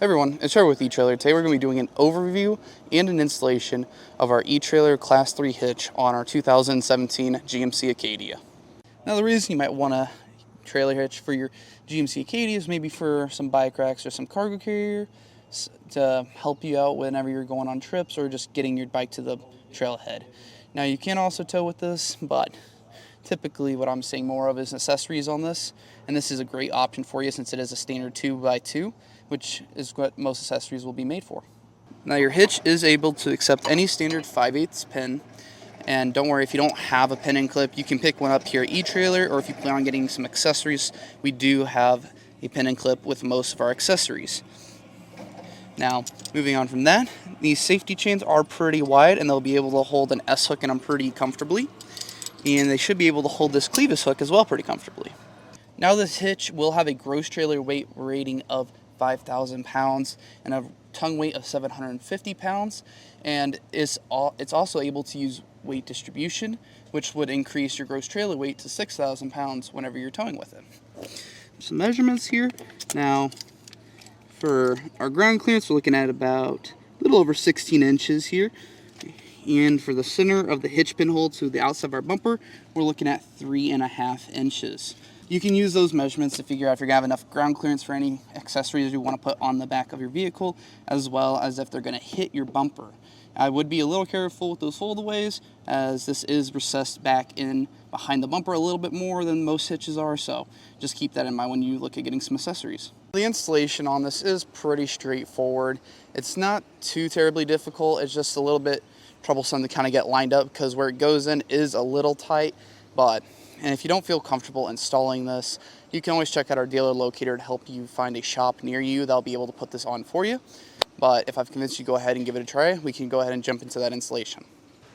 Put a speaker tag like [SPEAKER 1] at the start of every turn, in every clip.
[SPEAKER 1] Everyone, it's Trevor with eTrailer. Today we're going to be doing an overview and an installation of our eTrailer Class 3 hitch on our 2017 GMC Acadia. Now the reason you might want a trailer hitch for your GMC Acadia is maybe for some bike racks or some cargo carrier to help you out whenever you're going on trips or just getting your bike to the trailhead. Now you can also tow with this, but typically what I'm seeing more of is accessories on this, and this is a great option for you since it is a standard 2x2, which is what most accessories will be made for. Now your hitch is able to accept any standard 5/8 pin, and don't worry if you don't have a pin and clip, you can pick one up here at eTrailer, or if you plan on getting some accessories, we do have a pin and clip with most of our accessories. Now, moving on from that, these safety chains are pretty wide and they'll be able to hold an S-hook in them pretty comfortably. And they should be able to hold this clevis hook as well pretty comfortably. Now this hitch will have a gross trailer weight rating of 5,000 pounds and a tongue weight of 750 pounds, and it's also able to use weight distribution, which would increase your gross trailer weight to 6,000 pounds whenever you're towing with it. Some measurements here. Now for our ground clearance, we're looking at about a little over 16 inches here. And for the center of the hitch pin hole to the outside of our bumper, we're looking at 3.5 inches. You can use those measurements to figure out if you're going to have enough ground clearance for any accessories you want to put on the back of your vehicle, as well as if they're going to hit your bumper. I would be a little careful with those foldaways, as this is recessed back in behind the bumper a little bit more than most hitches are, so just keep that in mind when you look at getting some accessories. The installation on this is pretty straightforward. It's not too terribly difficult, it's just a little bit troublesome to kind of get lined up because where it goes in is a little tight, and if you don't feel comfortable installing this, you can always check out our dealer locator to help you find a shop near you that'll be able to put this on for you. But if I've convinced you to go ahead and give it a try, we can go ahead and jump into that installation.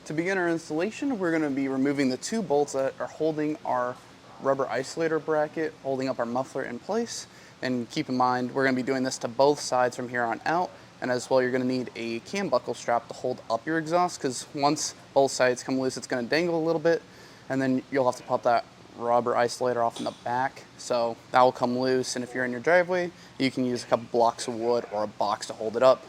[SPEAKER 1] To begin our installation, we're going to be removing the two bolts that are holding our rubber isolator bracket, holding up our muffler in place. And keep in mind, we're going to be doing this to both sides from here on out. And as well, you're going to need a cam buckle strap to hold up your exhaust, because once both sides come loose, it's going to dangle a little bit, and then you'll have to pop that rubber isolator off in the back. So that will come loose, and if you're in your driveway, you can use a couple blocks of wood or a box to hold it up.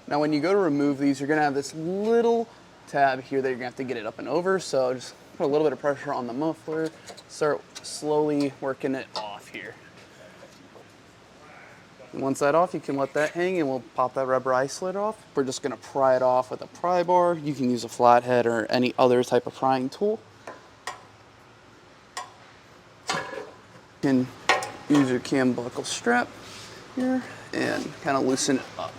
[SPEAKER 1] Now when you go to remove these, you're going to have this little tab here that you're going to have to get it up and over, so just put a little bit of pressure on the muffler, start slowly working it off here. And once that's off, you can let that hang and we'll pop that rubber isolator off. We're just going to pry it off with a pry bar. You can use a flathead or any other type of prying tool. You can use your cam buckle strap here and kind of loosen it up.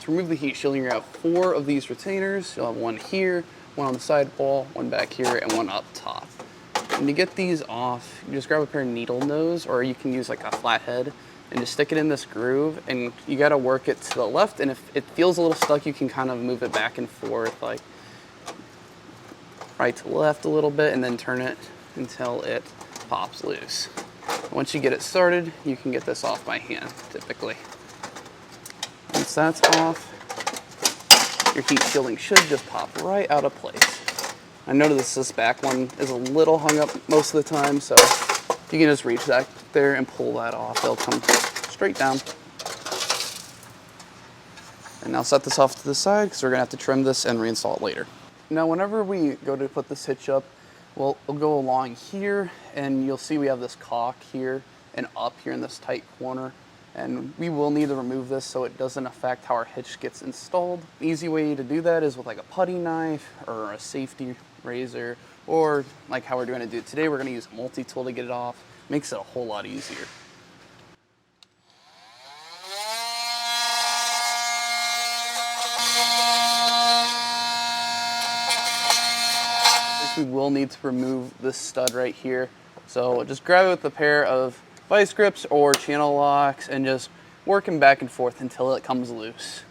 [SPEAKER 1] To remove the heat shield, you're going to have 4 of these retainers. You'll have one here, one on the side wall, one back here, and one up top. When you get these off, you just grab a pair of needle nose, or you can use like a flathead, and just stick it in this groove, and you got to work it to the left, and if it feels a little stuck, you can kind of move it back and forth, like right to left a little bit, and then turn it until it pops loose. Once you get it started, you can get this off by hand, typically. Once that's off, your heat shielding should just pop right out of place. I noticed this back one is a little hung up most of the time, so you can just reach back there and pull that off. They'll come straight down. And now set this off to the side because we're going to have to trim this and reinstall it later. Now whenever we go to put this hitch up, we'll go along here, and you'll see we have this caulk here and up here in this tight corner. And we will need to remove this so it doesn't affect how our hitch gets installed. The easy way to do that is with like a putty knife or a safety razor, or like how we're going to do it today, we're going to use a multi-tool to get it off. Makes it a whole lot easier. We will need to remove this stud right here. So just grab it with a pair of vice grips or channel locks and just working back and forth until it comes loose.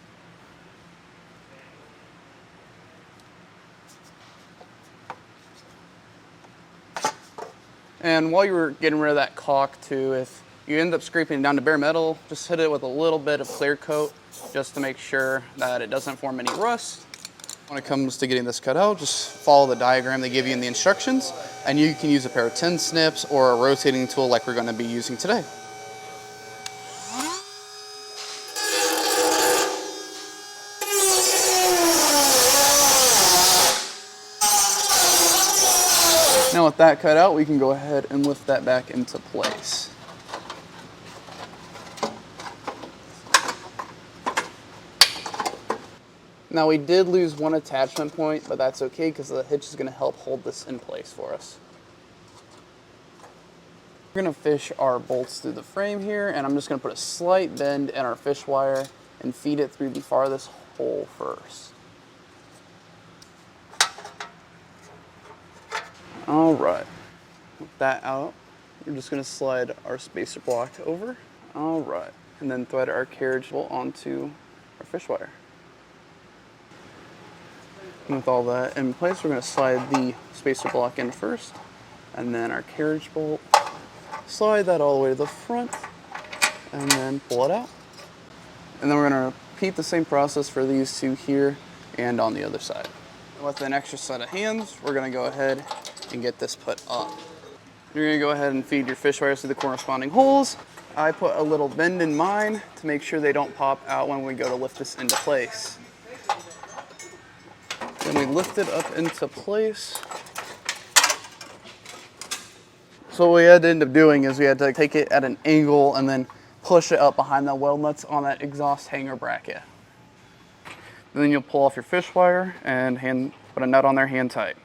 [SPEAKER 1] And while you're getting rid of that caulk too, if you end up scraping it down to bare metal, just hit it with a little bit of clear coat just to make sure that it doesn't form any rust. When it comes to getting this cut out, just follow the diagram they give you in the instructions, and you can use a pair of tin snips or a rotating tool like we're going to be using today. Now with that cut out, we can go ahead and lift that back into place. Now we did lose one attachment point, but that's okay because the hitch is going to help hold this in place for us. We're going to fish our bolts through the frame here, and I'm just going to put a slight bend in our fish wire and feed it through the farthest hole first. All right, with that out, we're just going to slide our spacer block over. All right, and then thread our carriage bolt onto our fish wire. And with all that in place, we're going to slide the spacer block in first, and then our carriage bolt. Slide that all the way to the front, and then pull it out. And then we're going to repeat the same process for these two here and on the other side. With an extra set of hands, we're going to go ahead and get this put up. You're going to go ahead and feed your fish wires through the corresponding holes. I put a little bend in mine to make sure they don't pop out when we go to lift this into place. Then we lift it up into place. So what we had to end up doing is we had to take it at an angle and then push it up behind the weld nuts on that exhaust hanger bracket. And then you'll pull off your fish wire and put a nut on there hand tight.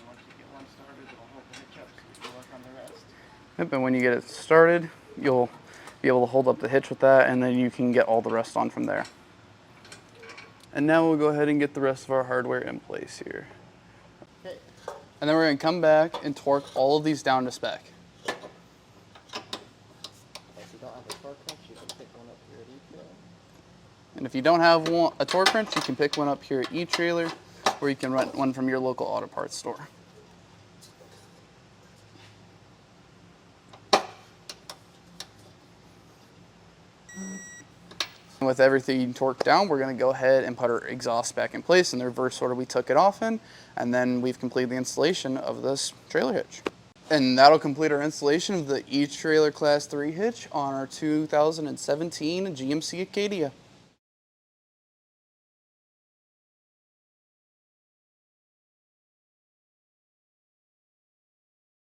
[SPEAKER 2] Once you get one started, it'll hold the hitch up so you can work on the rest.
[SPEAKER 1] Yep, and when you get it started, you'll be able to hold up the hitch with that, and then you can get all the rest on from there. And now we'll go ahead and get the rest of our hardware in place here.
[SPEAKER 2] Okay.
[SPEAKER 1] And then we're going to come back and torque all of these down to spec.
[SPEAKER 2] If you don't have a torque wrench, you can pick one up here at etrailer.
[SPEAKER 1] And if you don't have a torque wrench, you can pick one up here at etrailer, or you can rent one from your local auto parts store. With everything torqued down, we're going to go ahead and put our exhaust back in place in the reverse order we took it off in, and then we've completed the installation of this trailer hitch. And that'll complete our installation of the eTrailer Class 3 hitch on our 2017 GMC Acadia.